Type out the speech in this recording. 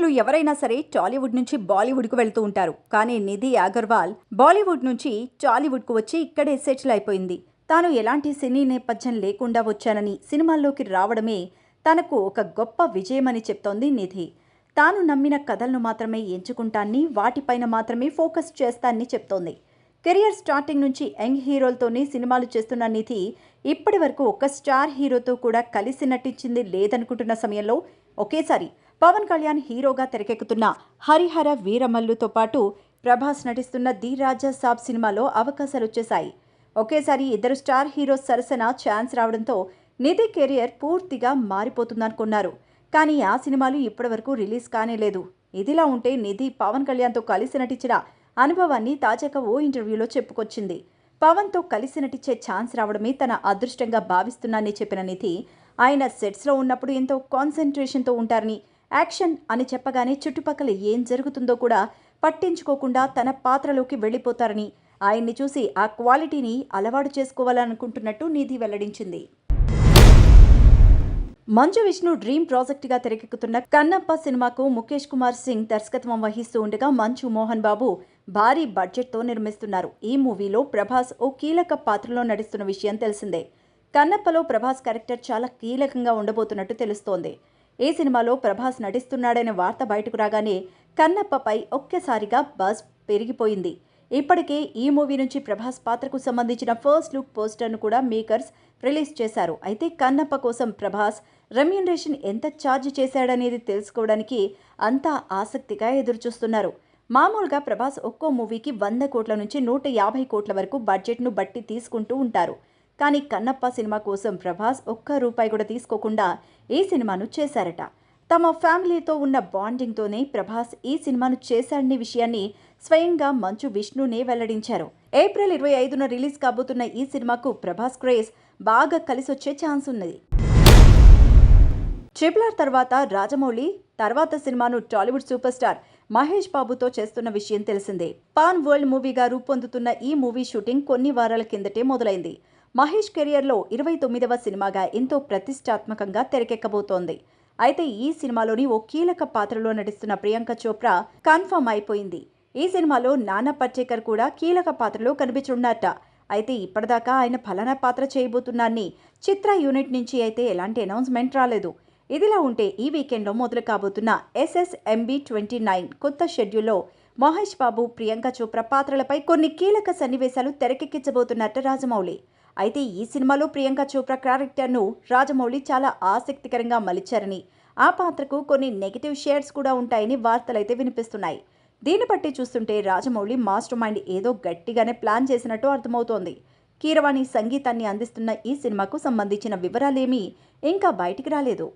హీరోయిన్లు ఎవరైనా సరే టాలీవుడ్ నుంచి బాలీవుడ్కు వెళ్తూ ఉంటారు. కానీ నిధి అగర్వాల్ బాలీవుడ్ నుంచి టాలీవుడ్కు వచ్చి ఇక్కడే సెటిల్ అయిపోయింది. తాను ఎలాంటి సినీ నేపథ్యం లేకుండా వచ్చానని సినిమాల్లోకి రావడమే తనకు ఒక గొప్ప విజయమని చెప్తోంది నిధి. తాను నమ్మిన కథలను మాత్రమే ఎంచుకుంటాన్ని, వాటిపైన మాత్రమే ఫోకస్ చేస్తానని చెప్తోంది. కెరియర్ స్టార్టింగ్ నుంచి యంగ్ హీరోలతోనే సినిమాలు చేస్తున్న నిధి ఇప్పటి వరకు ఒక్క స్టార్ హీరోతో కూడా కలిసి నటించింది లేదనుకుంటున్న సమయంలో ఒకేసారి పవన్ కళ్యాణ్ హీరోగా తెరకెక్కుతున్న హరిహర వీరమల్లుతో పాటు ప్రభాస్ నటిస్తున్న ది రాజా సాబ్ సినిమాలో అవకాశాలు వచ్చేశాయి. ఒకేసారి ఇద్దరు స్టార్ హీరోస్ సరసన ఛాన్స్ రావడంతో నిధి కెరియర్ పూర్తిగా మారిపోతుందనుకున్నారు. కానీ ఆ సినిమాలు ఇప్పటివరకు రిలీజ్ కానే లేదు. ఇదిలా ఉంటే నిధి పవన్ కళ్యాణ్తో కలిసి నటించిన అనుభవాన్ని తాజాగా ఓ ఇంటర్వ్యూలో చెప్పుకొచ్చింది. పవన్తో కలిసి నటించే ఛాన్స్ రావడమే తన అదృష్టంగా భావిస్తున్నానని చెప్పిన నిధి, ఆయన సెట్స్లో ఉన్నప్పుడు ఎంతో కాన్సన్ట్రేషన్తో ఉంటారని, యాక్షన్ అని చెప్పగానే చుట్టుపక్కల ఏం జరుగుతుందో కూడా పట్టించుకోకుండా తన పాత్రలోకి వెళ్ళిపోతారని, ఆయన్ని చూసి ఆ క్వాలిటీని అలవాటు చేసుకోవాలనుకుంటున్నట్టు నిధి వెల్లడించింది. మంచు విష్ణు డ్రీమ్ ప్రాజెక్టుగా తెరకెక్కుతున్న కన్నప్ప సినిమాకు ముఖేష్ కుమార్ సింగ్ దర్శకత్వం వహిస్తూ ఉండగా మంచు మోహన్ బాబు భారీ బడ్జెట్తో నిర్మిస్తున్నారు. ఈ మూవీలో ప్రభాస్ ఓ కీలక పాత్రలో నటిస్తున్న విషయం తెలిసిందే. కన్నప్పలో ప్రభాస్ క్యారెక్టర్ చాలా కీలకంగా ఉండబోతున్నట్టు తెలుస్తోంది. ఈ సినిమాలో ప్రభాస్ నటిస్తున్నాడనే వార్త బయటకు రాగానే కన్నప్పపై ఒక్కసారిగా బజ్ పెరిగిపోయింది. ఇప్పటికే ఈ మూవీ నుంచి ప్రభాస్ పాత్రకు సంబంధించిన ఫస్ట్ లుక్ పోస్టర్ను కూడా మేకర్స్ రిలీజ్ చేశారు. అయితే కన్నప్ప కోసం ప్రభాస్ రెమ్యూనరేషన్ ఎంత ఛార్జ్ చేశాడనేది తెలుసుకోవడానికి అంతా ఆసక్తిగా ఎదురుచూస్తున్నారు. మామూలుగా ప్రభాస్ ఒక్కో మూవీకి 100 కోట్ల నుంచి 150 కోట్ల వరకు బడ్జెట్ను బట్టి తీసుకుంటూ ఉంటారు. కానీ కన్నప్ప సినిమా కోసం ప్రభాస్ ఒక్క రూపాయి కూడా తీసుకోకుండా ఈ సినిమాను చేశారట. తమ ఫ్యామిలీతో ఉన్న బాండింగ్తోనే ప్రభాస్ ఈ సినిమాను చేశాడనే విషయాన్ని స్వయంగా మంచు విష్ణునే వెల్లడించారు. ఏప్రిల్ 25న రిలీజ్ కాబోతున్న ఈ సినిమాకు ప్రభాస్ క్రేజ్ బాగా కలిసొచ్చే ఛాన్స్ ఉన్నది. ట్రిపుల్ తర్వాత రాజమౌళి తర్వాత సినిమాను టాలీవుడ్ సూపర్ స్టార్ మహేష్ బాబుతో చేస్తున్న విషయం తెలిసిందే. పాన్ వరల్డ్ మూవీగా రూపొందుతున్న ఈ మూవీ షూటింగ్ కొన్ని వారాల కిందటే మొదలైంది. మహేష్ కెరియర్లో 29వ సినిమాగా ఎంతో ప్రతిష్టాత్మకంగా తెరకెక్కబోతోంది. అయితే ఈ సినిమాలోని ఓ కీలక పాత్రలో నటిస్తున్న ప్రియాంక చోప్రా కన్ఫర్మ్ అయిపోయింది. ఈ సినిమాలో నానా పటేకర్ కూడా కీలక పాత్రలో కనిపించున్నట్ట. అయితే ఇప్పటిదాకా ఆయన ఫలానా పాత్ర చేయబోతున్నారని చిత్ర యూనిట్ నుంచి అయితే ఎలాంటి అనౌన్స్మెంట్ రాలేదు. ఇదిలా ఉంటే ఈ వీకెండ్లో మొదలు కాబోతున్న SSMB 29 కొత్త షెడ్యూల్లో మహేష్ బాబు, ప్రియాంక చోప్రా పాత్రలపై కొన్ని కీలక సన్నివేశాలు తెరకెక్కించబోతున్నట్టు రాజమౌళి. అయితే ఈ సినిమాలో ప్రియాంక చోప్రా క్యారెక్టర్ను రాజమౌళి చాలా ఆసక్తికరంగా మలిచారని, ఆ పాత్రకు కొన్ని నెగిటివ్ షేడ్స్ కూడా ఉంటాయని వార్తలైతే వినిపిస్తున్నాయి. దీన్ని బట్టి చూస్తుంటే రాజమౌళి మాస్టర్ మైండ్ ఏదో గట్టిగానే ప్లాన్ చేసినట్టు అర్థమవుతోంది. కీరవాణి సంగీతాన్ని అందిస్తున్న ఈ సినిమాకు సంబంధించిన వివరాలేమీ ఇంకా బయటికి రాలేదు.